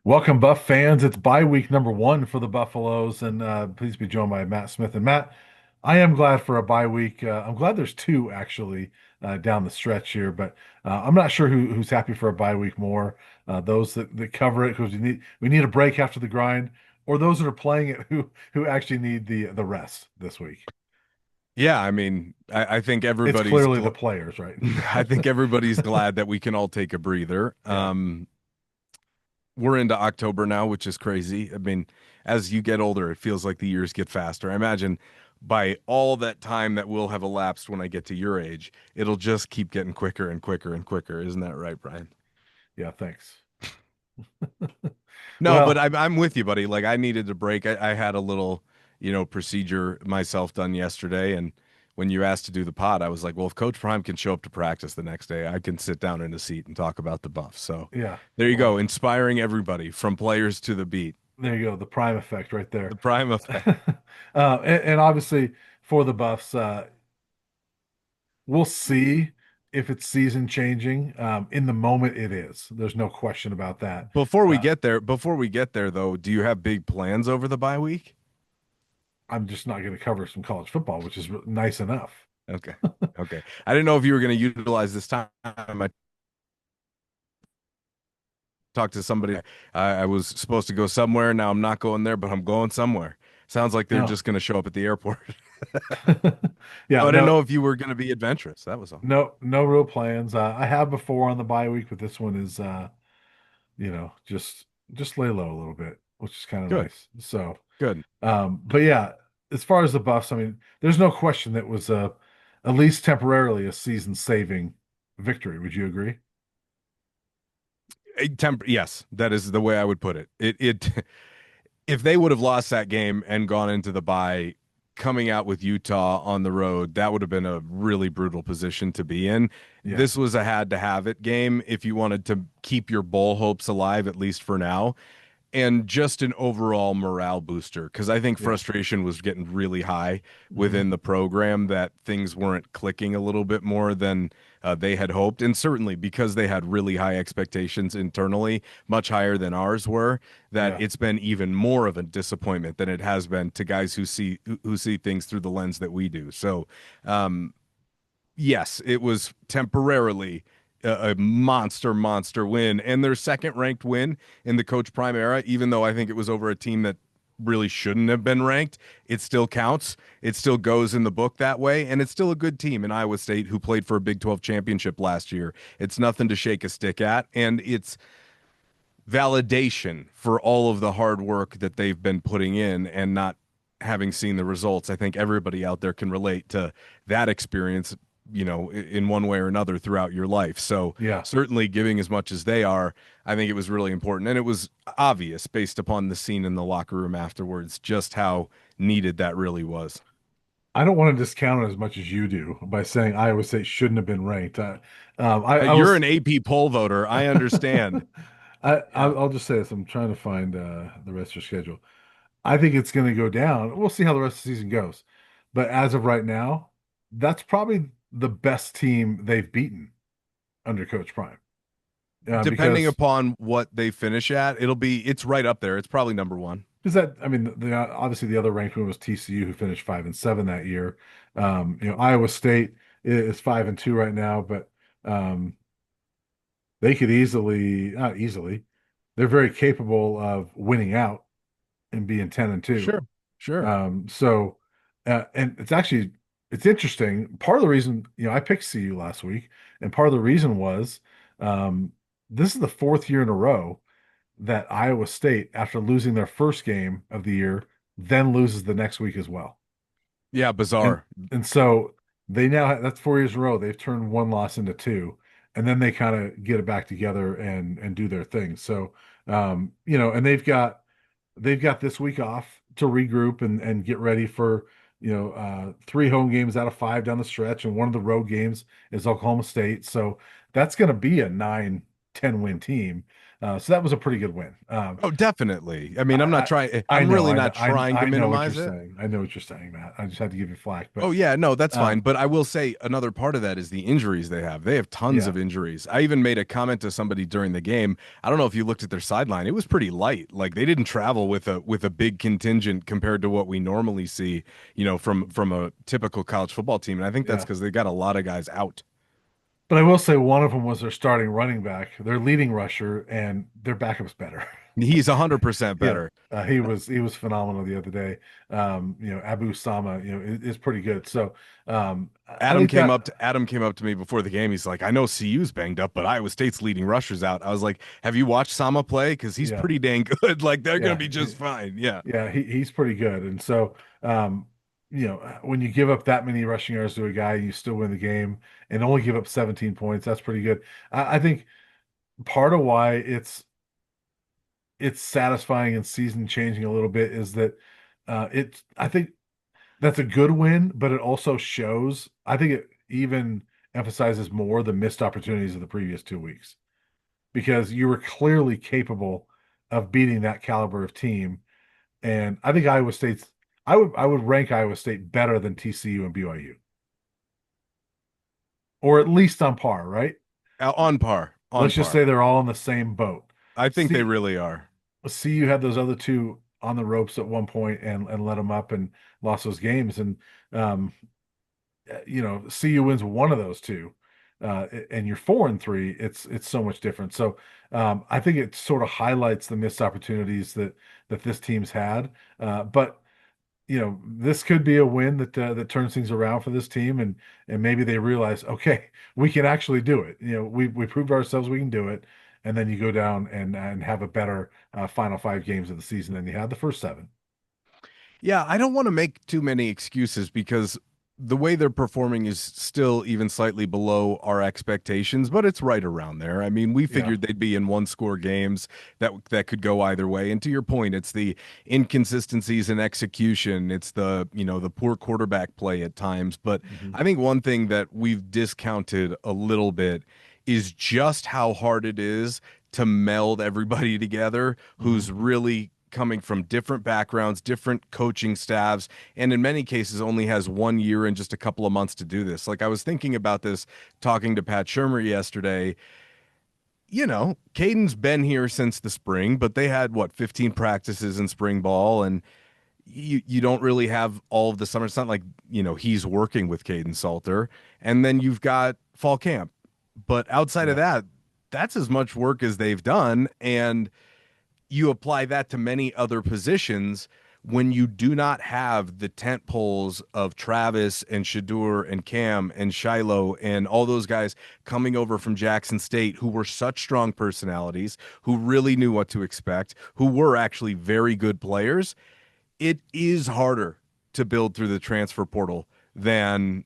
Welcome, Buff fans. It's bye week number one for the Buffaloes, and please be joined by Matt Smith. And Matt, I am glad for a bye week. I'm glad there's two actually down the stretch here, but I'm not sure who's happy for a bye week more. Those that cover it because we need a break after the grind, or those that are playing it who actually need the rest this week. Yeah, I mean, I think It's clearly the players, right? I think everybody's glad that we can all take a breather. Yeah. We're into October now, which is crazy. I mean, as you get older, it feels like the years get faster. I imagine by all that time that will have elapsed when I get to your age, it'll just keep getting quicker and quicker and quicker. Isn't that right, Brian? Yeah, thanks. No, but Well, I'm with you, buddy. Like I needed a break. I had a little, procedure myself done yesterday, and when you asked to do the pod, I was like, well, if Coach Prime can show up to practice the next day, I can sit down in a seat and talk about the Buff. So yeah. there you go, Well, inspiring everybody from players to the beat. there you go, the prime effect right The there. Prime effect. And obviously for the Buffs, we'll see if it's season changing. In the moment, it is. There's no question about that. Uh, Before we get there though, do you have big plans over the bye week? I'm just not going to cover some college football, which is nice enough. Okay. Okay. I didn't know if you were going to utilize this time. I talked to somebody. I was supposed to go somewhere. Now I'm not going there, but I'm going somewhere. Sounds like they're No, just going to show up at the airport. yeah, I didn't no, know if you were going to be adventurous. That was all. no real plans. I have before on the bye week, but this one is, just lay low a little bit, which is kind of Good. nice. So. Good. But yeah, as far as the Buffs, I mean, there's no question that was at least temporarily a season-saving victory. Would you agree? Yes, that is the way I would put it. It if they would have lost that game and gone into the bye coming out with Utah on the road, that would have been a really brutal position to be in. Yeah, This was a had to have it game if you wanted to keep your bowl hopes alive, at least for now, and just an overall morale booster because I think yeah. frustration was getting really high Hmm. within the program that things weren't clicking a little bit more than they had hoped, and certainly because they had really high expectations internally, much higher than ours were. That Yeah. it's been even more of a disappointment than it has been to guys who see things through the lens that we do. So, um, yes, it was temporarily a monster win and their second ranked win in the Coach Prime era, even though I think it was over a team that really shouldn't have been ranked. It still counts. It still goes in the book that way. And it's still a good team in Iowa State who played for a Big 12 championship last year. It's nothing to shake a stick at. And it's validation for all of the hard work that they've been putting in and not having seen the results. I think everybody out there can relate to that experience, in one way or another throughout your life. So, Yeah. certainly giving as much as they are, I think it was really important. And it was obvious based upon the scene in the locker room afterwards just how needed that really was. I don't want to discount it as much as you do by saying Iowa State shouldn't have been ranked. I You're was. an AP poll voter. I understand. Yeah. I'll just say this. I'm trying to find the rest of your schedule. I think it's going to go down. We'll see how the rest of the season goes. But as of right now, that's probably the best team they've beaten under Coach Prime. Depending Because upon what they finish at, it's right up there. It's probably number one. I mean, obviously the other ranked one was TCU, who finished 5-7 that year. Iowa State is 5-2 right now, but um, they could easily, not easily, they're very capable of winning out and being 10-2. Sure. Sure. So, and it's interesting. Part of the reason, I picked CU last week, and part of the reason was um, this is the fourth year in a row that Iowa State, after losing their first game of the year, then loses the next week as well. Yeah, And bizarre. and so they now that's 4 years in a row. They've turned one loss into two, and then they kind of get it back together and do their thing. So, and they've got this week off to regroup and get ready for three home games out of five down the stretch, and one of the road games is Oklahoma State. So that's going to be a 10-win team. So that was a pretty good win. Oh, definitely. I mean, I'm not I, trying, I I'm know, really I not know, trying to I know what you're minimize it. saying. I know what you're saying, Matt. I just had to give you flack, but Oh yeah, no, that's fine. um, But I will say another part of that is the injuries they have. They have tons yeah, of injuries. I even made a comment to somebody during the game. I don't know if you looked at their sideline. It was pretty light. Like they didn't travel with a big contingent compared to what we normally see, from a typical college football team. And I think that's yeah. because they got a lot of guys out. But I will say one of them was their starting running back, their leading rusher, and their backup's better. He's 100% Yeah, better. he was phenomenal the other day. Abu Sama, is pretty good. So I think that Adam came up to me before the game. He's like, I know CU's banged up, but Iowa State's leading rushers out. I was like, have you watched Sama play? Because he's yeah, pretty dang good. Like they're gonna yeah, be just fine. Yeah. yeah, he's pretty good. And so when you give up that many rushing yards to a guy, you still win the game and only give up 17 points. That's pretty good. I think part of why it's satisfying and season changing a little bit is that I think that's a good win, but it also shows, I think it even emphasizes more the missed opportunities of the previous 2 weeks because you were clearly capable of beating that caliber of team. And I think I would rank Iowa State better than TCU and BYU, or at least on par, right? On par. On Let's just par. say they're all in the same boat. I think they See, really are. CU had those other two on the ropes at one point and let them up and lost those games. And um, CU wins one of those two, and you're 4-3. It's so much different. So I think it sort of highlights the missed opportunities that this team's had. But this could be a win that turns things around for this team, and maybe they realize, okay, we can actually do it. We proved ourselves we can do it, and then you go down and have a better final 5 games of the season than you had the first 7. Yeah, I don't want to make too many excuses because the way they're performing is still even slightly below our expectations, but it's right around there. I mean, we Yeah. figured they'd be in one score games that could go either way. And to your point, it's the inconsistencies in execution, it's the poor quarterback play at times, but Hmm. I think one thing that we've discounted a little bit is just how hard it is to meld everybody together Hmm. who's really coming from different backgrounds, different coaching staffs, and in many cases only has 1 year and just a couple of months to do this. Like I was thinking about this talking to Pat Shermer yesterday. Caden's been here since the spring, but they had 15 practices in spring ball, and you don't really have all of the summer. It's not like, he's working with Caden Salter, and then you've got fall camp. But outside of Yeah. that, that's as much work as they've done. And you apply that to many other positions when you do not have the tent poles of Travis and Shadur and Cam and Shiloh and all those guys coming over from Jackson State who were such strong personalities, who really knew what to expect, who were actually very good players. It is harder to build through the transfer portal than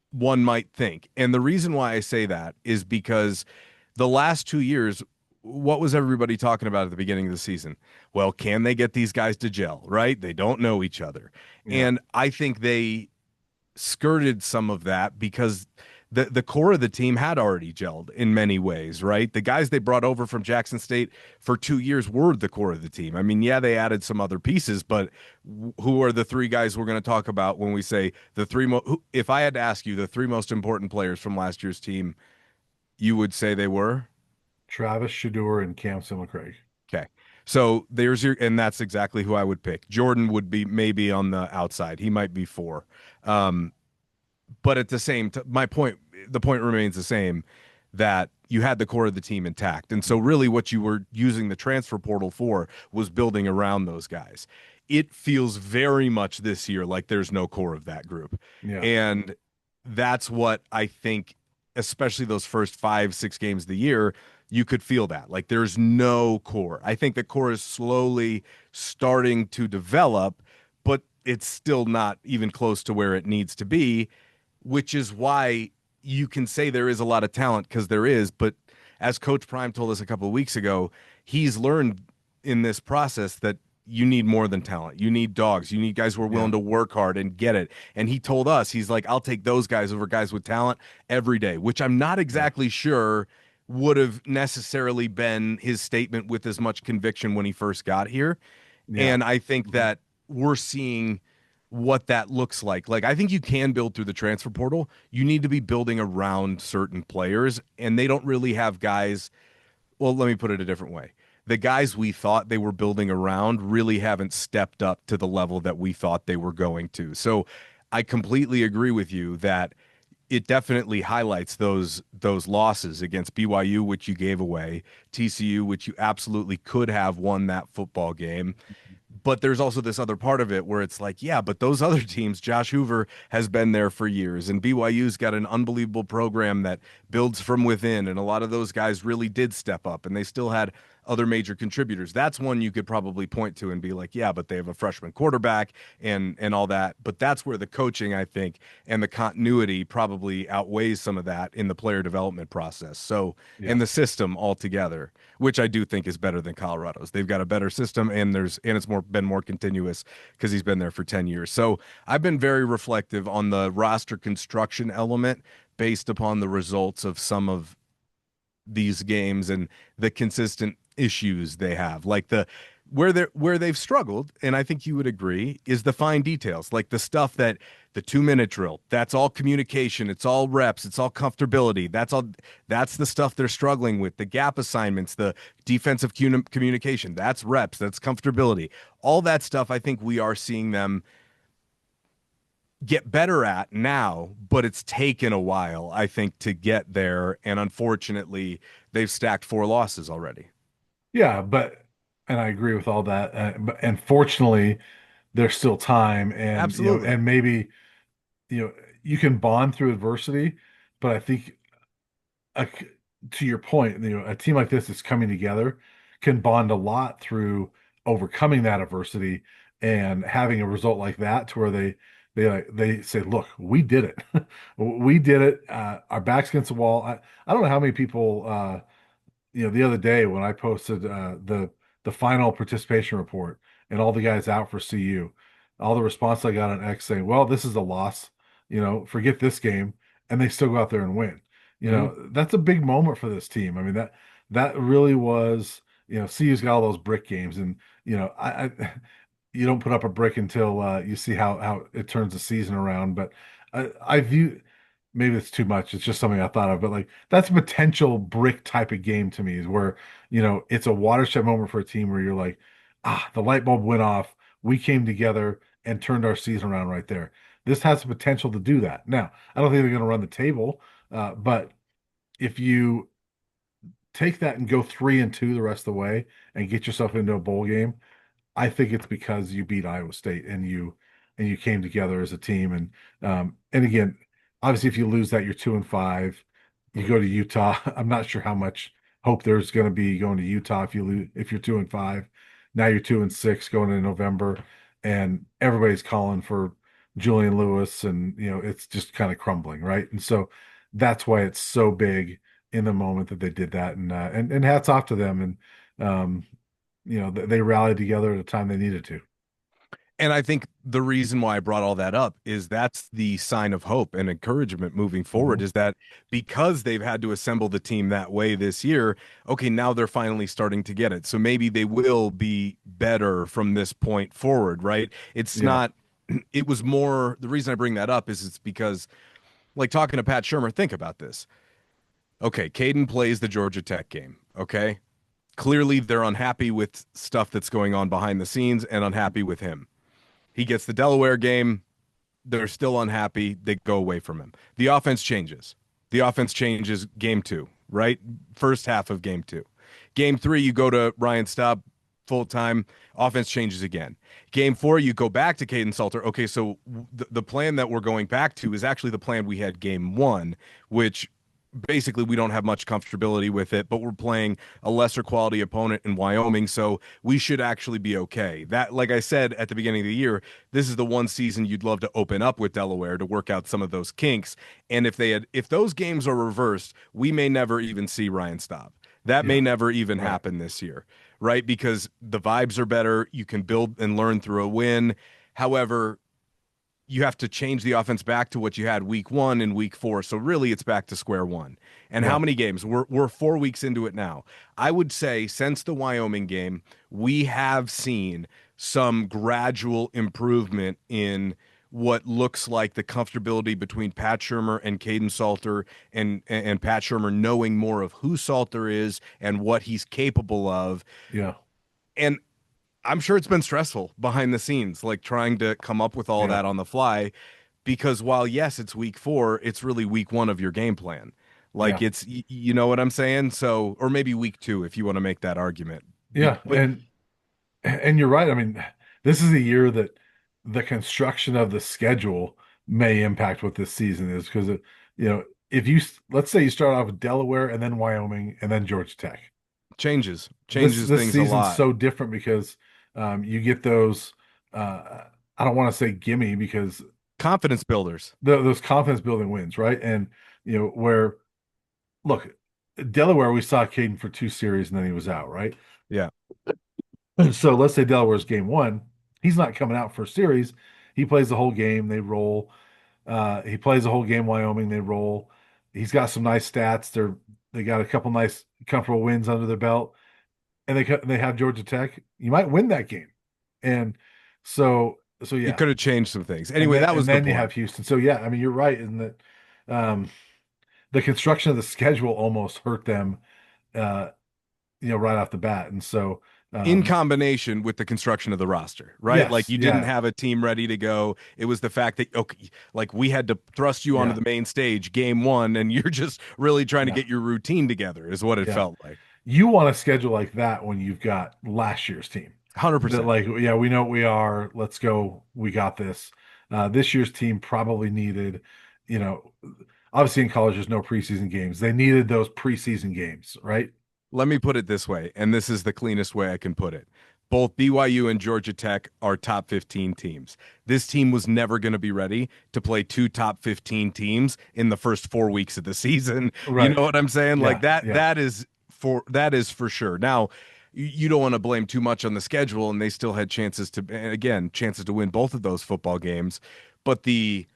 one might think. And the reason why I say that is because the last 2 years, what was everybody talking about at the beginning of the season? Well, can they get these guys to gel, right? They don't know each other. Yeah. And I think they skirted some of that because the core of the team had already gelled in many ways, right? The guys they brought over from Jackson State for 2 years were the core of the team. I mean, yeah, they added some other pieces, but who are the three guys we're going to talk about when we say the three? If I had to ask you the three most important players from last year's team, you would say they were Travis Shadur and Cam Craig. okay. So there's your, and that's exactly who I would pick. Jordan would be maybe on the outside. He might be four. Um, but at the same my point, the point remains the same, that you had the core of the team intact, and so really what you were using the transfer portal for was building around those guys. It feels very much this year like there's no core of that group, Yeah. and that's what I think, especially those first 5-6 games of the year, you could feel that like there's no core. I think the core is slowly starting to develop, but it's still not even close to where it needs to be, which is why you can say there is a lot of talent, because there is. But as Coach Prime told us a couple of weeks ago, he's learned in this process that you need more than talent. You need dogs. You need guys who are Yeah. willing to work hard and get it. And he told us, he's like, I'll take those guys over guys with talent every day, which I'm not Yeah. exactly sure would have necessarily been his statement with as much conviction when he first got here. Yeah. And I think Mhm. that we're seeing what that looks like. Like, I think you can build through the transfer portal. You need to be building around certain players, and they don't really have guys. Well, let me put it a different way. The guys we thought they were building around really haven't stepped up to the level that we thought they were going to. So I completely agree with you that it definitely highlights those losses against BYU, which you gave away, TCU, which you absolutely could have won that football game. But there's also this other part of it where it's like, yeah, but those other teams, Josh Hoover has been there for years, and BYU's got an unbelievable program that builds from within, and a lot of those guys really did step up, and they still had other major contributors. That's one you could probably point to and be like, yeah, but they have a freshman quarterback and all that. But that's where the coaching, I think, and the continuity probably outweighs some of that in the player development process. So, Yeah. and the system altogether, which I do think is better than Colorado's. They've got a better system, and it's more continuous because he's been there for 10 years. So I've been very reflective on the roster construction element based upon the results of some of these games and the consistent issues they have. Like where they've struggled, and I think you would agree, is the fine details, like the stuff that the 2 minute drill, that's all communication, it's all reps, it's all comfortability. That's the stuff they're struggling with. The gap assignments, the defensive communication, that's reps, that's comfortability. All that stuff I think we are seeing them get better at now, but it's taken a while, I think, to get there. And unfortunately, they've stacked 4 losses already. Yeah, and I agree with all that. And fortunately, there's still time, and Absolutely. and maybe you know, you can bond through adversity, but I think a, to your point, a team like this is coming together can bond a lot through overcoming that adversity and having a result like that to where they say, look, we did it. We did it. Our backs against the wall. I don't know how many people the other day when I posted the final participation report and all the guys out for CU, all the response I got on X saying, "Well, this is a loss. Forget this game," and they still go out there and win. Mhm. That's a big moment for this team. I mean that really was. CU's got all those brick games, and I you don't put up a brick until you see how it turns the season around. But I view maybe it's too much. It's just something I thought of, but like that's a potential brick type of game to me is where, it's a watershed moment for a team where you're like, the light bulb went off. We came together and turned our season around right there. This has the potential to do that. Now, I don't think they're going to run the table, but if you take that and go 3-2 the rest of the way and get yourself into a bowl game, I think it's because you beat Iowa State and you came together as a team. And again, obviously, if you lose that, you're 2-5. You go to Utah. I'm not sure how much hope there's going to be going to Utah if you're 2-5. Now you're 2-6 going into November, and everybody's calling for Julian Lewis, and it's just kind of crumbling, right? And so that's why it's so big in the moment that they did that, and hats off to them. And they rallied together at a time they needed to. And I think the reason why I brought all that up is that's the sign of hope and encouragement moving forward Mhm. is that because they've had to assemble the team that way this year, okay, now they're finally starting to get it. So maybe they will be better from this point forward, right? It's Yeah. not, it was more, the reason I bring that up is it's because, like talking to Pat Shermer, think about this. Okay, Caden plays the Georgia Tech game, okay? Clearly they're unhappy with stuff that's going on behind the scenes and unhappy with him. He gets the Delaware game. They're still unhappy. They go away from him. The offense changes. The offense changes game two, right? First half of game two. Game three, you go to Ryan Staub full time. Offense changes again. Game four, you go back to Caden Salter. Okay, so the plan that we're going back to is actually the plan we had game one, which basically we don't have much comfortability with it, but we're playing a lesser quality opponent in Wyoming, so we should actually be okay. That, like I said at the beginning of the year, this is the one season you'd love to open up with Delaware to work out some of those kinks. And if those games are reversed, we may never even see Ryan Staub. That may Yeah. never even Right. happen this year, right? Because the vibes are better. You can build and learn through a win. However, you have to change the offense back to what you had week 1 and week 4. So really it's back to square one. And how Yeah, many games? We're 4 weeks into it now. I would say since the Wyoming game, we have seen some gradual improvement in what looks like the comfortability between Pat Shermer and Caden Salter, and Pat Shermer knowing more of who Salter is and what he's capable of. yeah, And I'm sure it's been stressful behind the scenes, like trying to come up with all yeah, that on the fly, because while yes, it's week 4, it's really week 1 of your game plan. Like yeah, it's you know what I'm saying? So, or maybe week 2 if you want to make that argument. yeah. But And you're right. I mean, this is a year that the construction of the schedule may impact what this season is because, if let's say you start off with Delaware and then Wyoming and then Georgia Tech. changes This things a season's lot. so different because you get those. I don't want to say gimme because Confidence builders. those confidence building wins, right? And where look, Delaware, we saw Caden for 2 series and then he was out, right? Yeah. So let's say Delaware's game one. He's not coming out for a series. He plays the whole game. They roll. He plays the whole game. Wyoming. They roll. He's got some nice stats. They got a couple nice comfortable wins under their belt, and they have Georgia Tech. You might win that game, and so It yeah, could have changed some things. and Anyway, then that and was the then you have point. Houston. So yeah, I mean you're right in that um, the construction of the schedule almost hurt them, uh, right off the bat, and so In um, combination with the construction of the roster, right? Like yes, you didn't yeah, have a team ready to go. It was the fact that okay, like we had to thrust you onto yeah. the main stage game 1 and you're just really trying to Yeah. get your routine together is what it Yeah. felt like. You want a schedule like that when you've got last year's team. That 100%. like, yeah, we know what we are. Let's go. We got this. This year's team probably needed, you know, obviously in college there's no preseason games. They needed those preseason games, right? Let me put it this way, and this is the cleanest way I can put it. Both BYU and Georgia Tech are top 15 teams. This team was never going to be ready to play two top 15 teams in the first 4 weeks of the season. You Right. know what I'm saying? Like Yeah. that Yeah. that is for sure. Now, you don't want to blame too much on the schedule, and they still had chances to, and again, chances to win both of those football games, but the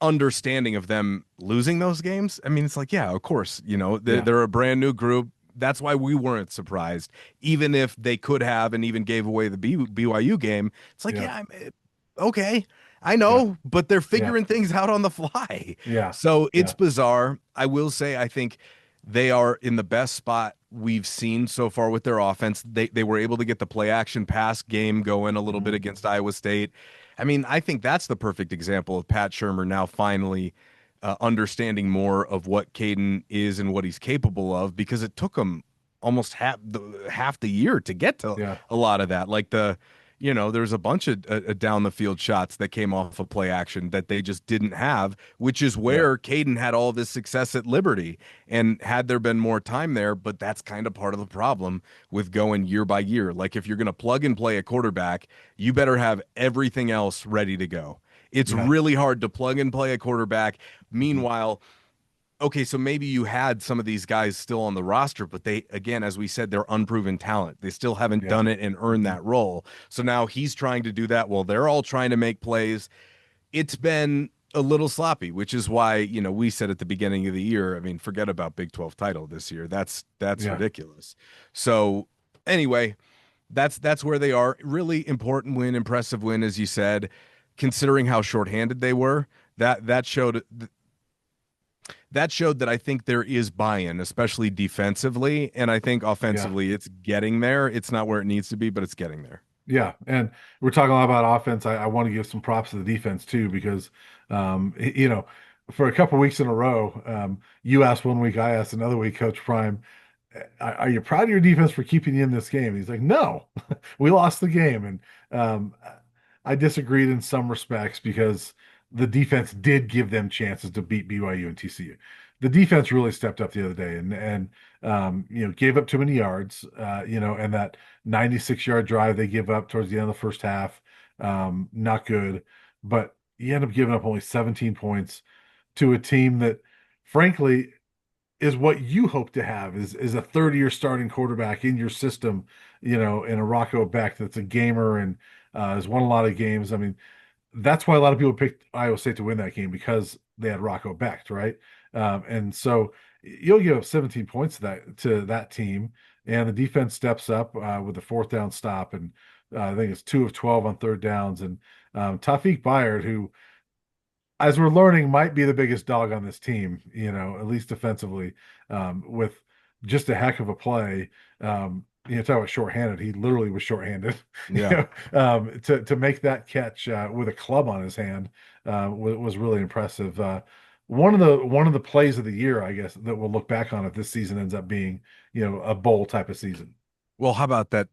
understanding of them losing those games, I mean, it's like, yeah, of course, Yeah. they're a brand new group. That's why we weren't surprised, even if they could have and even gave away the BYU game. It's like, Yeah. yeah, okay, I Yeah. know, but they're Yeah. figuring things out on the fly. Yeah. So it's Yeah. bizarre. I will say, I think they are in the best spot we've seen so far with their offense. They were able to get the play action pass game going a little bit Mhm. against Iowa State. I mean, I think that's the perfect example of Pat Shermer now finally understanding more of what Caden is and what he's capable of, because it took him almost half the year to get to Yeah. a lot of that. Like there's a bunch of down the field shots that came off of play action that they just didn't have, which is Yeah. where Caden had all this success at Liberty. And had there been more time there, but that's kind of part of the problem with going year by year. Like if you're going to plug and play a quarterback, you better have everything else ready to go. It's Yeah. really hard to plug and play a quarterback. Mhm. Meanwhile, okay, so maybe you had some of these guys still on the roster, but they, again, as we said, they're unproven talent. They still haven't Yeah. done it and earned Mhm. that role. So now he's trying to do that while they're all trying to make plays. It's been a little sloppy, which is why, we said at the beginning of the year, I mean, forget about Big 12 title this year. That's Yeah. ridiculous. So anyway, that's where they are. Really important win, impressive win, as you said, considering how shorthanded they were. That showed that I think there is buy-in, especially defensively, and I think Yeah. offensively it's getting there. It's not where it needs to be, but it's getting there. Yeah, and we're talking a lot about offense. I want to give some props to the defense too, because for a couple weeks in a row, you asked one week, I asked another week, Coach Prime, are you proud of your defense for keeping you in this game? He's like, no, we lost the game, and I disagreed in some respects because the defense did give them chances to beat BYU and TCU. The defense really stepped up the other day and gave up too many yards, and that 96-yard drive they give up towards the end of the first half, not good. But you end up giving up only 17 points to a team that, frankly, is what you hope to have is a third-year starting quarterback in your system, in a Rocco Beck that's a gamer and has won a lot of games. I mean, that's why a lot of people picked Iowa State to win that game because they had Rocco Becht, right? And so you'll give up 17 points to that team, and the defense steps up with the fourth down stop, and I think it's 2 of 12 on third downs, and Tawfiq Bayard, who as we're learning, might be the biggest dog on this team, at least defensively, with just a heck of a play. Talk about shorthanded. He literally was shorthanded. Yeah. To make that catch with a club on his hand was really impressive. One of the plays of the year, I guess, that we'll look back on if this season ends up being, a bowl type of season. Well, how about that?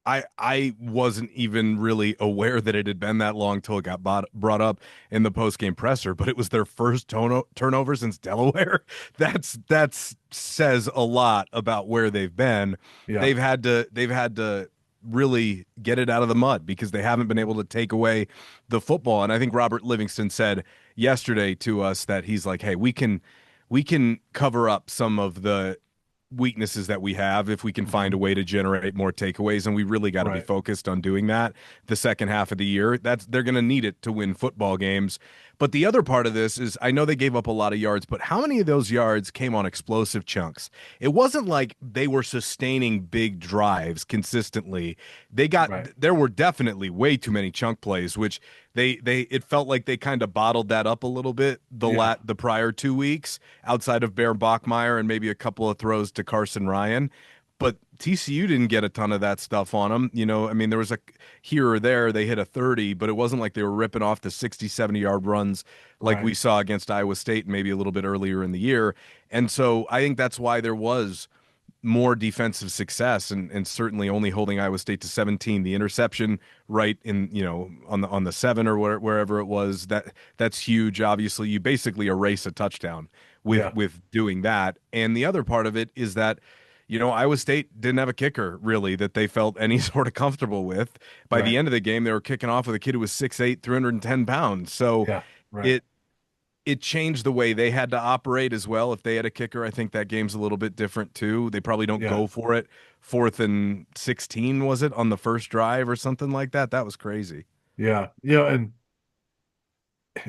I wasn't even really aware that it had been that long till it got brought up in the post game presser, but it was their first turnover since Delaware. That's says a lot about where they've been. Yeah, They've had to really get it out of the mud because they haven't been able to take away the football. And I think Robert Livingston said yesterday to us that he's like, "Hey, we can cover up some of the weaknesses that we have if we can find hmm a way to generate more takeaways, and we really got to be right, focused on doing that the second half of the year. That's they're going to need it to win football games. But the other part of this is I know they gave up a lot of yards, but how many of those yards came on explosive chunks? It wasn't like they were sustaining big drives consistently. right, There were definitely way too many chunk plays, which they it felt like they kind of bottled that up a little bit yeah, the prior 2 weeks outside of Bear Bachmeyer and maybe a couple of throws to Carson Ryan. But TCU didn't get a ton of that stuff on them. I mean, there was a here or there they hit a 30, but it wasn't like they were ripping off the 60, 70-yard runs like right, we saw against Iowa State maybe a little bit earlier in the year. And so I think that's why there was more defensive success and certainly only holding Iowa State to 17. The interception right in on the 7 or wherever it was, that's huge. Obviously, you basically erase a touchdown with yeah, with doing that. And the other part of it is that Iowa State didn't have a kicker really that they felt any sort of comfortable with. By the right, end of the game, they were kicking off with a kid who was 6'8", 310 pounds. So yeah, right, it it changed the way they had to operate as well. If they had a kicker, I think that game's a little bit different too. They probably don't yeah. go for it. 4th and 16, was it, on the first drive or something like that? That was crazy. Yeah, and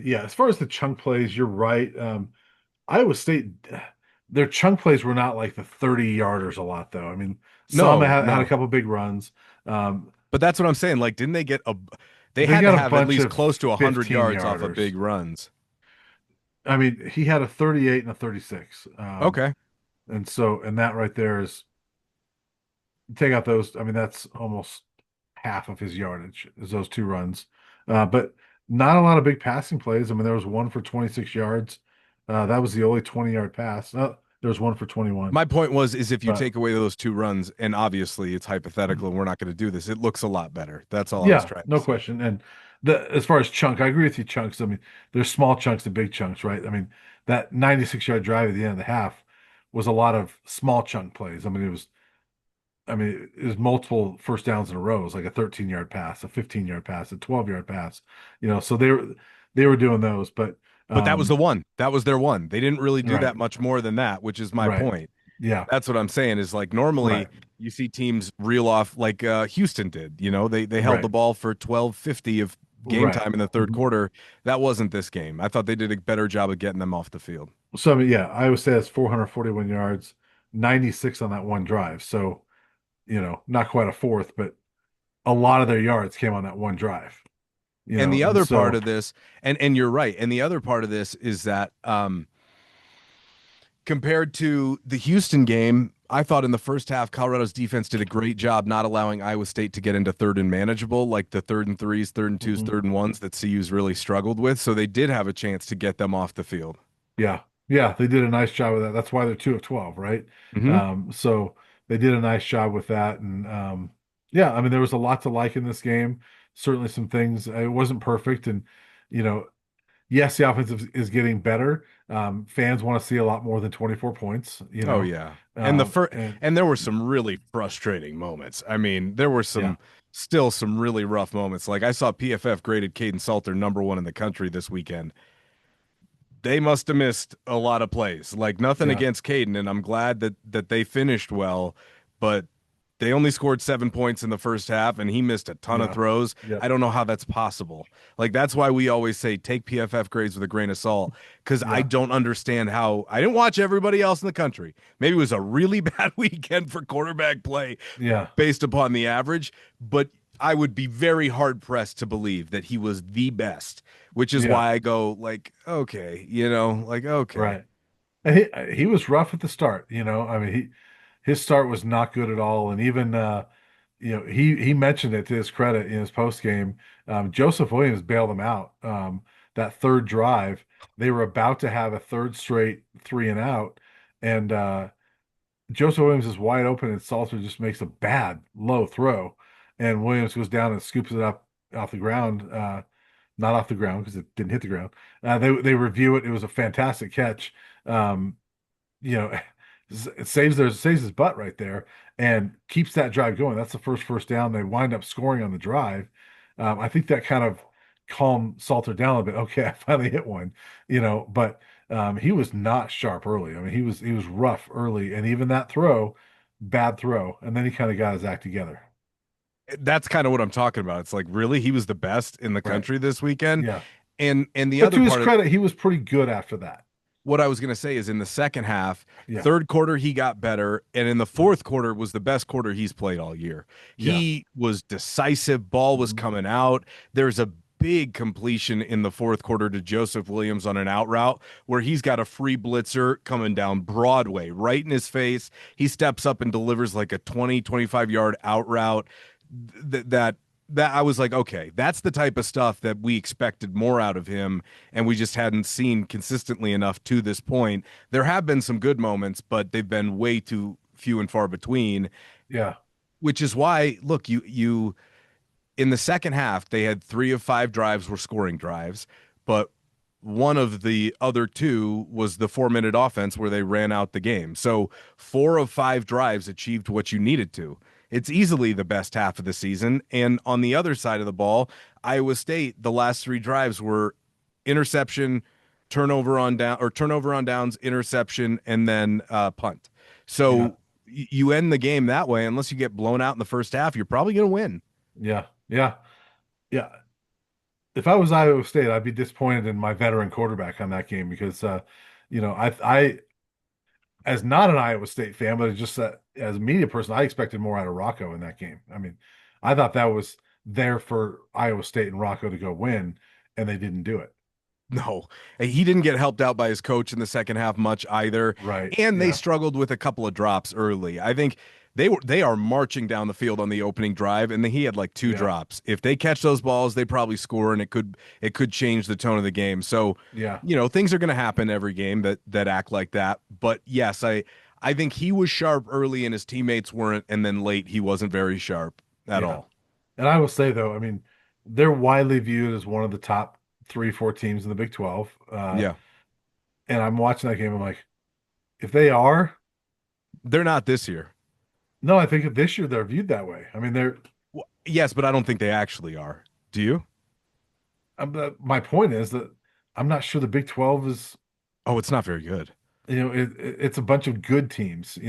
yeah, as far as the chunk plays, you're right. Iowa State, their chunk plays were not like the 30 yarders a lot, though. I mean, some No, had a no. couple big runs. Um, But that's what I'm saying. Like, didn't they get a? They they had to got a have at bunch least of close to 100 15 yards off of yarders. big runs. I mean, he had a 38 and a 36. Okay. And that right there is take out those. I mean, that's almost half of his yardage is those two runs. But not a lot of big passing plays. I mean, there was one for 26 yards. That was the only 20-yard pass. There was one for 21. My point was, is if you But take away those two runs, and obviously it's hypothetical and we're not going to do this, it looks a lot better. That's all I was yeah, trying to no say. question. And as far as chunk, I agree with you, chunks. I mean, there's small chunks and big chunks, right? I mean, that 96-yard drive at the end of the half was a lot of small chunk plays. I mean, it was multiple first downs in a row. It was like a 13-yard pass, a 15-yard pass, a 12-yard pass. So they were doing those, but But that was um, the one. That was their one. They didn't really do right, that much more than that, which is my right, point. yeah, That's what I'm saying is like normally right, you see teams reel off like Houston did. They held the right, ball for 12:50 of game right. time in the third Mhm. quarter. That wasn't this game. I thought they did a better job of getting them off the field. So I mean, yeah, Iowa State has 441 yards, 96 on that one drive. So not quite a fourth, but a lot of their yards came on that one drive. And the And other part so of this, and you're right. And the other part of this is that compared to the Houston game, I thought in the first half, Colorado's defense did a great job not allowing Iowa State to get into third and manageable, like the 3rd and 3s, 3rd and 2s, mhm. 3rd and 1s that CU's really struggled with. So they did have a chance to get them off the field. Yeah, yeah, they did a nice job with that. That's why they're 2 of 12, right? Hmm. So they did a nice job with that, and yeah, I mean, there was a lot to like in this game. Certainly, some things it wasn't perfect, and you know, yes, the offensive is getting better. Fans want to see a lot more than 24 points, Oh yeah. and And there were some really frustrating moments. I mean, there were yeah, some really rough moments. Like I saw PFF graded Caden Salter #1 in the country this weekend. They must have missed a lot of plays. Like nothing yeah, against Caden, and I'm glad that they finished well, but They only scored 7 points in the first half, and he missed a ton of Yeah. throws. I Yep. don't know how that's possible. Like, that's why we always say take PFF grades with a grain of salt, because I Yeah. don't understand how I didn't watch everybody else in the country. Maybe it was a really bad weekend for quarterback play Yeah. based upon the average, but I would be very hard pressed to believe that he was the best, which is Yeah. why I go, like, okay, like, okay. Right. And he was rough at the start, I mean, his start was not good at all. And even he mentioned it to his credit in his post game. Joseph Williams bailed him out. That third drive, they were about to have a third straight three and out, and Joseph Williams is wide open, and Salter just makes a bad low throw, and Williams goes down and scoops it up off the ground. Not off the ground because it didn't hit the ground. They review it. It was a fantastic catch. Um, you know, it saves his butt right there and keeps that drive going. That's the first down. They wind up scoring on the drive. I think that kind of calmed Salter down a bit. Okay, I finally hit one, but he was not sharp early. I mean, he was rough early, and even that throw, bad throw, and then he kind of got his act together. That's kind of what I'm talking about. It's like, really, he was the best in the Right. country this weekend. Yeah. And the But other to his part of credit, he was pretty good after that. what I was going to say is in the second half, Yeah. third quarter, he got better. And in the fourth quarter was the best quarter he's played all year. Yeah. He was decisive, ball was Mhm. coming out. There's a big completion in the fourth quarter to Joseph Williams on an out route where he's got a free blitzer coming down Broadway right in his face. He steps up and delivers like a 20-25 yard out route that that I was like, okay, that's the type of stuff that we expected more out of him, and we just hadn't seen consistently enough to this point. There have been some good moments, but they've been way too few and far between, Yeah. which is why, look, you in the second half, they had 3 of 5 drives were scoring drives, but one of the other two was the 4 minute offense where they ran out the game. So 4 of 5 drives achieved what you needed to. It's easily the best half of the season. And on the other side of the ball, Iowa State, the last 3 drives were interception, turnover on downs, interception, and then punt. Yeah. So you end the game that way, unless you get blown out in the first half, you're probably going to win. Yeah. Yeah. Yeah. If I was Iowa State, I'd be disappointed in my veteran quarterback on that game because, as not an Iowa State fan, but just as a media person, I expected more out of Rocco in that game. I mean, I thought that was there for Iowa State and Rocco to go win, and they didn't do it. No, he didn't get helped out by his coach in the second half much either, Right. and they Yeah. struggled with a couple of drops early. I think they are marching down the field on the opening drive, and then he had like 2 drops. If they catch those balls, they probably score, and it could change the tone of the game. So, Yeah. things are going to happen every game that act like that. But yes, I think he was sharp early, and his teammates weren't, and then late he wasn't very sharp at Yeah. all. And I will say though, I mean, they're widely viewed as one of the top three, four teams in the Big 12. Yeah, And I'm watching that game. I'm like, if they are, they're not this year. no, I think this year they're viewed that way. I mean, Well, yes, but I don't think they actually are. Do you? my point is that I'm not sure the Big 12 is, Oh, it's not very good. it's a bunch of good teams, and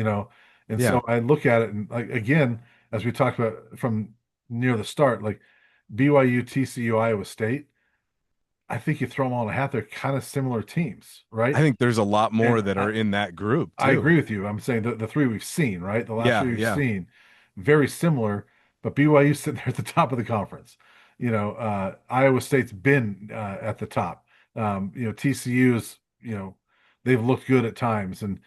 Yeah. so I look at it and like again, as we talked about from near the start, like BYU, TCU, Iowa State. I think you throw them all in a hat, they're kind of similar teams, I right? think there's a lot more And that are in that group I too. agree with you. I'm saying the three we've seen, right? The last Yeah, three we've yeah. seen, very similar, but BYU sitting there at the top of the conference. Iowa State's been at the top. TCU's, they've looked good at times, and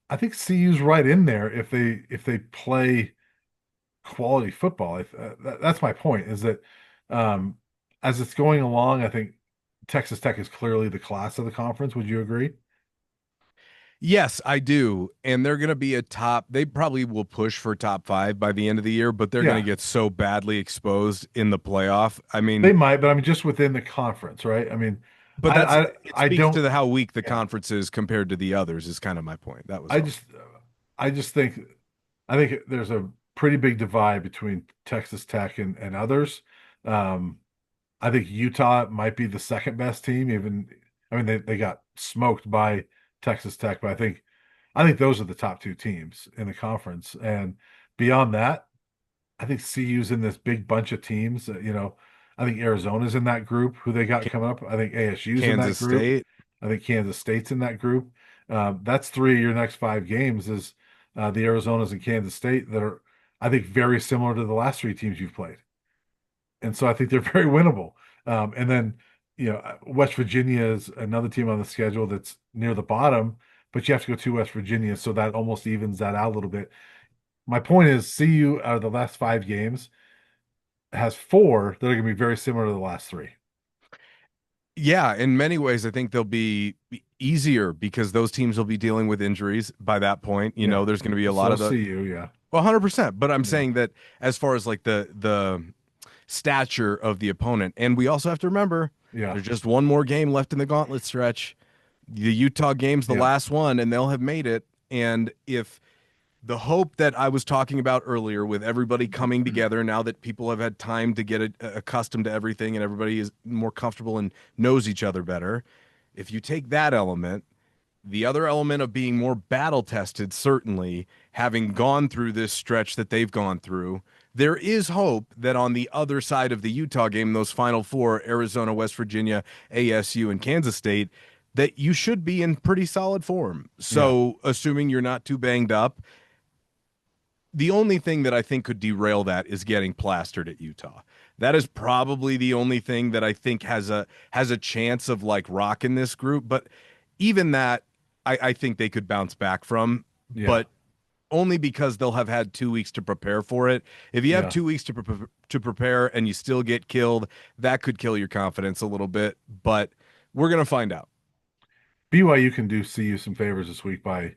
I think CU's right in there if they play quality football. That's my point. Is that um, as it's going along, I think Texas Tech is clearly the class of the conference. Would you agree? Yes, I do. And they're going to be a top, they probably will push for top 5 by the end of the year, but they're going to Yeah, get so badly exposed in the playoff. I they mean, might, but I mean, just within the conference, right? I mean, but I that's I it I speaks to don't. the how weak the Yeah, conference is compared to the others is kind of my point. That was I all. just I just think I think there's a pretty big divide between Texas Tech and others. Um, I think Utah might be the second best team. Even I mean, they got smoked by Texas Tech, but I think those are the top two teams in the conference. And beyond that. I think CU's in this big bunch of teams. I think Arizona's in that group who they got K- coming up. I think ASU's in that Kansas group. State. I think Kansas State's in that group. That's three of your next five games is the Arizonas and Kansas State that are, I think, very similar to the last three teams you've played. And so I think they're very winnable. And then, West Virginia is another team on the schedule that's near the bottom, but you have to go to West Virginia, so that almost evens that out a little bit. My point is, CU out of the last five games has four that are going to be very similar to the last three. Yeah, in many ways, I think they'll be easier because those teams will be dealing with injuries by that point. Yeah. There's going to be a lot So of the CU, yeah, 100%. But I'm yeah, saying that as far as like the stature of the opponent, and we also have to remember yeah, there's just one more game left in the gauntlet stretch. The Utah game's the yeah, last one, and they'll have made it. And if the hope that I was talking about earlier with everybody coming together now that people have had time to get accustomed to everything and everybody is more comfortable and knows each other better. If you take that element, the other element of being more battle tested, certainly having gone through this stretch that they've gone through, there is hope that on the other side of the Utah game, those final four Arizona, West Virginia, ASU, and Kansas State, that you should be in pretty solid form. yeah, So, assuming you're not too banged up, the only thing that I think could derail that is getting plastered at Utah. That is probably the only thing that I think has a chance of like rocking this group. But even that, I think they could bounce back from. yeah, But only because they'll have had 2 weeks to prepare for it. If you have yeah. 2 weeks to prepare and you still get killed, that could kill your confidence a little bit. But we're gonna find out. BYU can do CU some favors this week by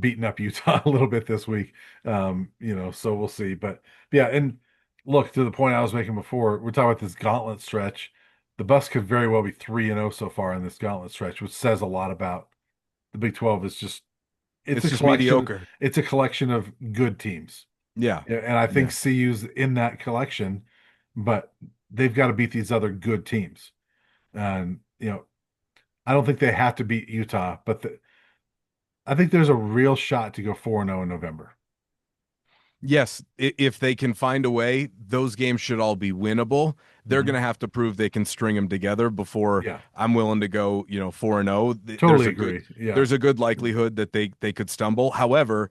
beating up Utah a little bit this week. So we'll see. But yeah, and look, to the point I was making before, we're talking about this gauntlet stretch. The Bucks could very well be 3-0 so far in this gauntlet stretch, which says a lot about the Big 12. It's It's a just collection, mediocre. it's a collection of good teams. Yeah, Yeah, and I think yeah. CU's in that collection, but they've got to beat these other good teams. And I don't think they have to beat Utah, but I think there's a real shot to go 4-0 in November. Yes, if they can find a way, those games should all be winnable. They're going Mhm. to have to prove they can string them together before Yeah, I'm willing to go, 4-0. totally agree. Yeah. There's a good likelihood that they could stumble. However,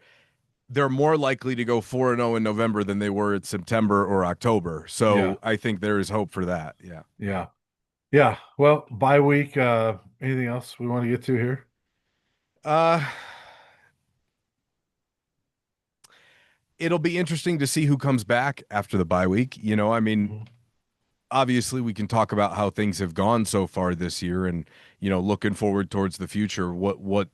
they're more likely to go 4-0 in November than they were in September or October. Yeah. So I think there is hope for that. Yeah. Yeah. Yeah. Well, bye week. Anything else we want to get to here? Uh it'll be interesting to see who comes back after the bye week. I mean, Mhm. obviously we can talk about how things have gone so far this year and looking forward towards the future, what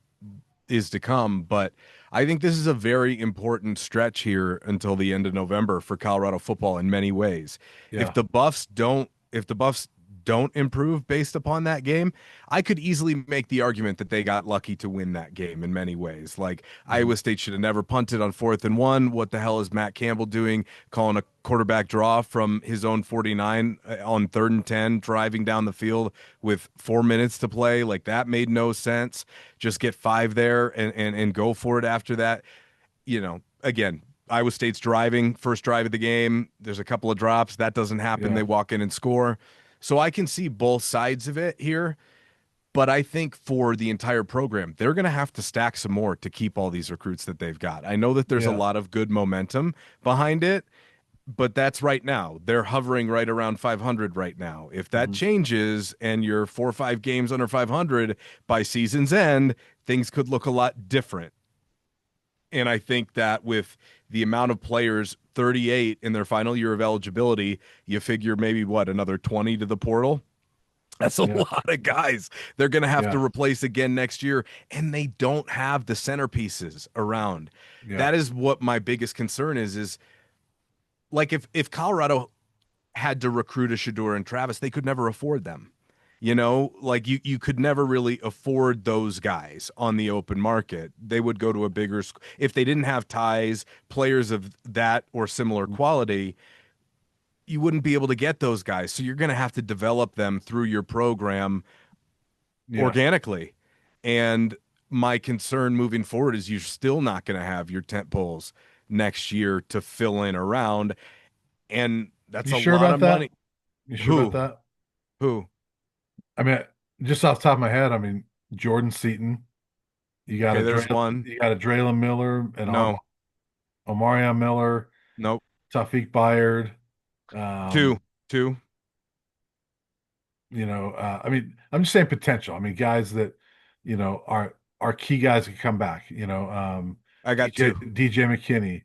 is to come. But I think this is a very important stretch here until the end of November for Colorado football in many ways. Yeah. If the Buffs don't improve based upon that game, I could easily make the argument that they got lucky to win that game in many ways. Like Mhm. Iowa State should have never punted on 4th and 1. What the hell is Matt Campbell doing calling a quarterback draw from his own 49 on 3rd and 10, driving down the field with 4 minutes to play? Like that made no sense. Just get five there and go for it after that. Again, Iowa State's driving, first drive of the game. There's a couple of drops. That doesn't happen. Yeah. They walk in and score. So I can see both sides of it here. But I think for the entire program, they're going to have to stack some more to keep all these recruits that they've got. I know that there's a Yeah. lot of good momentum behind it, but that's right now. They're hovering right around 500 right now. If that Mhm. changes and you're 4 or 5 games under 500 by season's end, things could look a lot different. And I think that with the amount of players, 38 in their final year of eligibility, you figure maybe what, another 20 to the portal? That's a Yeah. lot of guys they're going to have to Yeah. replace again next year, and they don't have the centerpieces around. Yeah. That is what my biggest concern is like if Colorado had to recruit a Shador and Travis, they could never afford them. Like you could never really afford those guys on the open market. They would go to a bigger if they didn't have ties, players of that or similar Mhm. quality, you wouldn't be able to get those guys. So you're going to have to develop them through your program Yeah. organically. And my concern moving forward is you're still not going to have your tent poles next year to fill in around. and that's You a sure lot about of that? money. You sure about Who? that? Who? I mean, just off the top of my head, I mean, Jordan Seaton. You got Okay, a there's one. Draylon Miller and No, Omarion Miller, nope. Taufik Bayard. Two, Um, two. I mean, I'm just saying potential. I mean, guys that are key guys that can come back. I got two. DJ McKinney,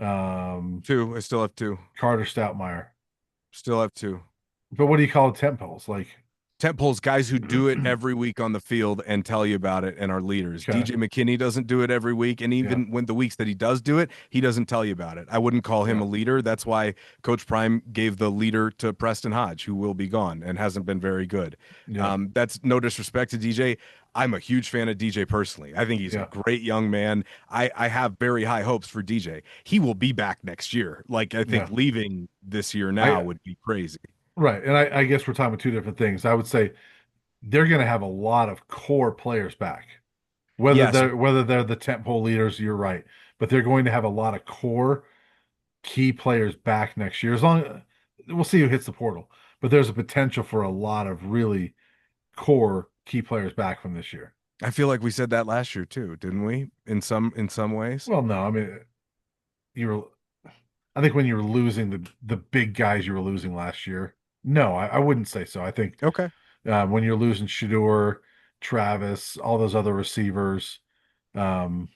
um, Two. I still have two. Carter Stoutmeyer. Still have two. But what do you call temp poles? Like, Tent poles, guys who do it every week on the field and tell you about it and are leaders. okay, DJ McKinney doesn't do it every week. And yeah, even when the weeks that he does do it, he doesn't tell you about it. I wouldn't call him yeah, a leader. That's why Coach Prime gave the leader to Preston Hodge, who will be gone and hasn't been very good. yeah, That's no disrespect to DJ. I'm a huge fan of DJ personally. I think he's a yeah. great young man. I have very high hopes for DJ. He will be back next year. Like, I think Yeah. leaving this year now I would be crazy. Right. And I guess we're talking about two different things. I would say they're going to have a lot of core players back. Yes, Whether they're the tentpole leaders, you're right. But they're going to have a lot of core key players back next year. As long we'll see who hits the portal. But there's a potential for a lot of really core key players back from this year. I feel like we said that last year too, didn't we? In some ways. Well, no, I mean you were I think when you were losing the big guys you were losing last year, no, I wouldn't say so. I think Okay. when you're losing Shador, Travis, all those other receivers, um,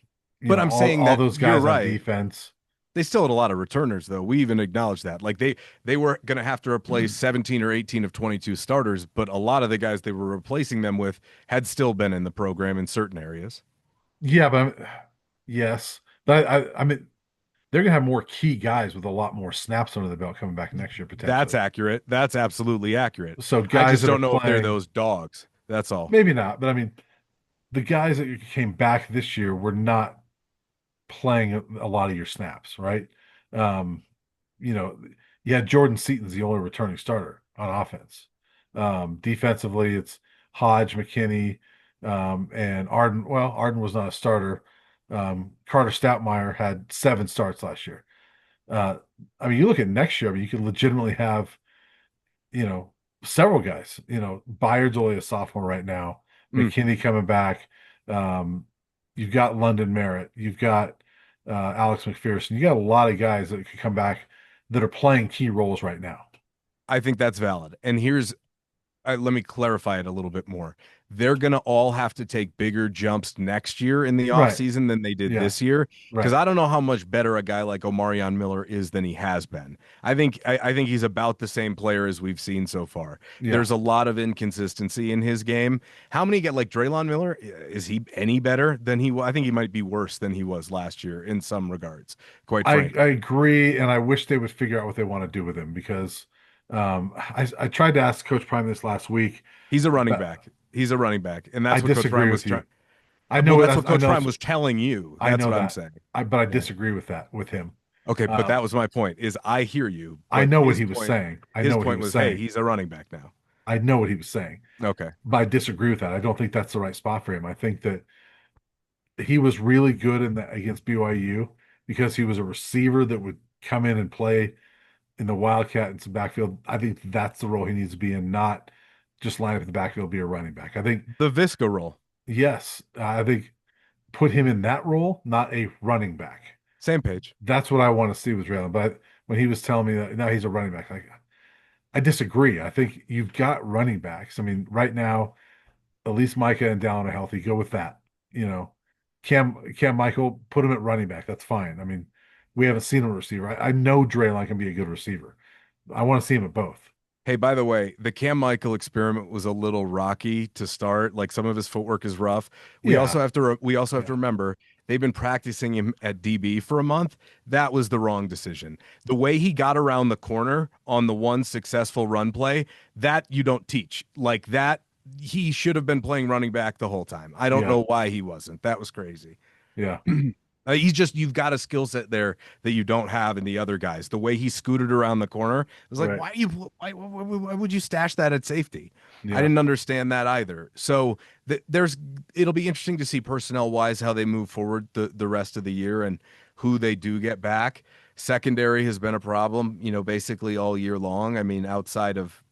But I'm saying all that those you're guys on right. defense. They still had a lot of returners though. We even acknowledged that. Like they were going to have to replace 17 or 18 of 22 starters, but a lot of the guys they were replacing them with had still been in the program in certain areas. Yeah, but yes, but I mean they're gonna have more key guys with a lot more snaps under the belt coming back next year That's potentially. accurate. That's absolutely accurate. So I guys just that are don't know if they're playing, those dogs. That's all. maybe not, but I mean the guys that came back this year were not playing a lot of your snaps, right? Um, you know, yeah, Jordan Seaton's the only returning starter on offense. Defensively, it's Hodge, McKinney, and Arden. Well, Arden was not a starter. Carter Stoutmeyer had 7 starts last year. Uh, I mean, you look at next year, I mean, you could legitimately have, you know, several guys. Byard's only a sophomore right now. Mm. McKinney coming back. Um, you've got London Merritt. You've got Alex McPherson. You got a lot of guys that could come back that are playing key roles right now. I think that's valid. And here's let me clarify it a little bit more. They're going to all have to take bigger jumps next year in the Right. offseason than they did Yeah. this year because Right. I don't know how much better a guy like Omarion Miller is than he has been. I think he's about the same player as we've seen so far. Yeah. There's a lot of inconsistency in his game. How many get like Draylon Miller? Is he any better than he was? I think he might be worse than he was last year in some regards, quite I frankly. agree, and I wish they would figure out what they want to do with him because I tried to ask Coach Prime this last week. He's a running But back. He's a running back, and I that's what Coach Prime disagree was with trying. you. I Well, know that's that's what Coach Prime was telling you. I That's know what I'm that. saying. But I Yeah. disagree with that with him. Okay, but Um, that was my point. Is I hear you, I but know what he was saying. his point was, hey, he's a running back now. I know what he was saying. Okay. But I disagree with that. I don't think that's the right spot for him. I think that he was really good in that against BYU because he was a receiver that would come in and play in the Wildcat and some backfield. I think that's the role he needs to be in, not just line up in the backfield, be a running back. I think, The Visca role. yes, I think put him in that role, not a running back. Same page. That's what I want to see with Draylen. But when he was telling me that now he's a running back, like I disagree. I think you've got running backs. I mean, right now, at least Micah and Dallin are healthy. Go with that. You know, Cam Michael, put him at running back. That's fine. I mean, we haven't seen him a receiver. I know Draylen can be a good receiver. I want to see him at both. Hey, by the way, the Cam Michael experiment was a little rocky to start. Like some of his footwork is rough. Yeah, We also have to yeah, remember they've been practicing him at DB for a month. That was the wrong decision. The way he got around the corner on the one successful run play, that you don't teach. Like that, he should have been playing running back the whole time. I don't yeah, know why he wasn't. That was crazy. yeah. You've got a skill set there that you don't have in the other guys. The way he scooted around the corner, it was like, Right. why would you stash that at safety? I Yeah, didn't understand that either. So it'll be interesting to see personnel wise how they move forward the rest of the year and who they do get back. Secondary has been a problem, basically all year long. I mean, outside of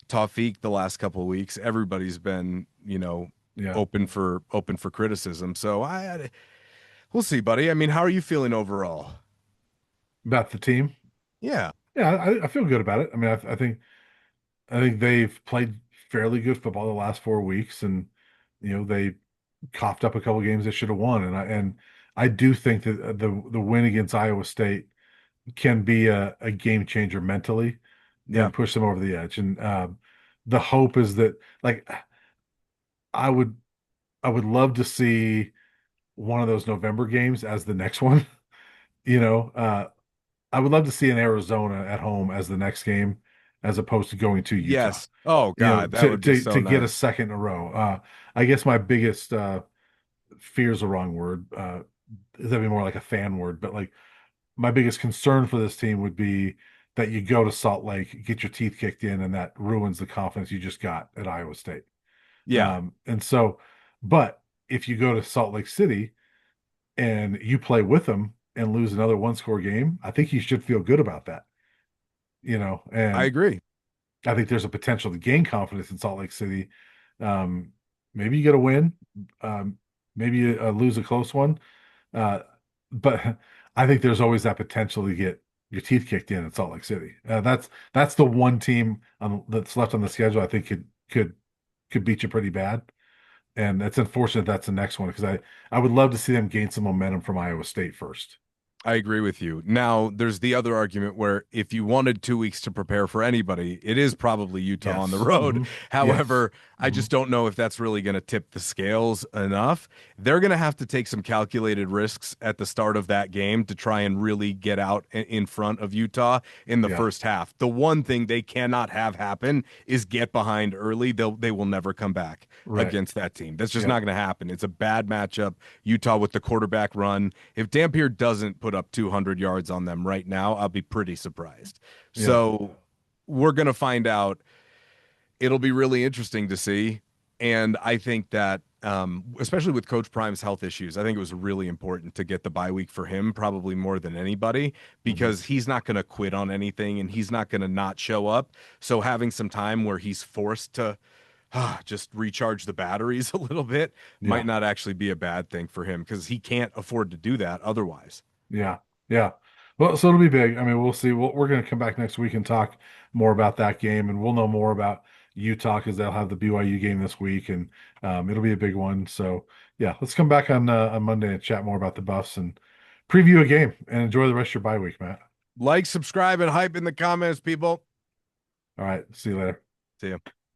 Tawfiq the last couple of weeks, everybody's been, Yeah, open for criticism. So we'll see, buddy. I mean, how are you feeling overall? about the team. Yeah. Yeah, I feel good about it. I mean, I think they've played fairly good football the last 4 weeks, and they coughed up a couple games they should have won, and I do think that the win against Iowa State can be a game changer mentally Yeah. and push them over the edge. And the hope is that, like, I would I would love to see one of those November games as the next one. You know, I would love to see an Arizona at home as the next game, as opposed to going to Utah. Yes. Oh God, that To would be to so to get a nice. second in a row. I guess my biggest fear is the wrong word. That'd be more like a fan word, but like my biggest concern for this team would be that you go to Salt Lake, get your teeth kicked in, and that ruins the confidence you just got at Iowa State. Yeah, And so, but if you go to Salt Lake City and you play with them and lose another one score game, I think you should feel good about that, I and agree. I think there's a potential to gain confidence in Salt Lake City. Um, maybe you get a win, um, maybe you lose a close one, uh, but I think there's always that potential to get your teeth kicked in Salt Lake City. That's the one team that's left on the schedule I think could beat you pretty bad, and it's unfortunate that's the next one because I would love to see them gain some momentum from Iowa State first. I agree with you. Now, there's the other argument where if you wanted 2 weeks to prepare for anybody, it is probably Utah on the Yes. road. Yes. However, I hmm just don't know if that's really going to tip the scales enough. They're going to have to take some calculated risks at the start of that game to try and really get out in front of Utah in the Yeah. first half. The one thing they cannot have happen is get behind early. They will never come back Right. against that team. That's just Yep. not going to happen. It's a bad matchup. Utah with the quarterback run. If Dampier doesn't put up 200 yards on them right now, I'll be pretty surprised. Yeah. So we're going to find out. It'll be really interesting to see. And I think that, especially with Coach Prime's health issues, I think it was really important to get the bye week for him, probably more than anybody, hmm because he's not going to quit on anything and he's not going to not show up. So having some time where he's forced to just recharge the batteries a little bit Yeah. might not actually be a bad thing for him because he can't afford to do that otherwise. Yeah. Yeah. Well, so it'll be big. I mean, we'll see. We're going to come back next week and talk more about that game, and we'll know more about Utah because they'll have the BYU game this week, and it'll be a big one. So, yeah, let's come back on Monday and chat more about the Buffs and preview a game and enjoy the rest of your bye week, Matt. Like, subscribe, and hype in the comments, people. All right. See you later. See ya.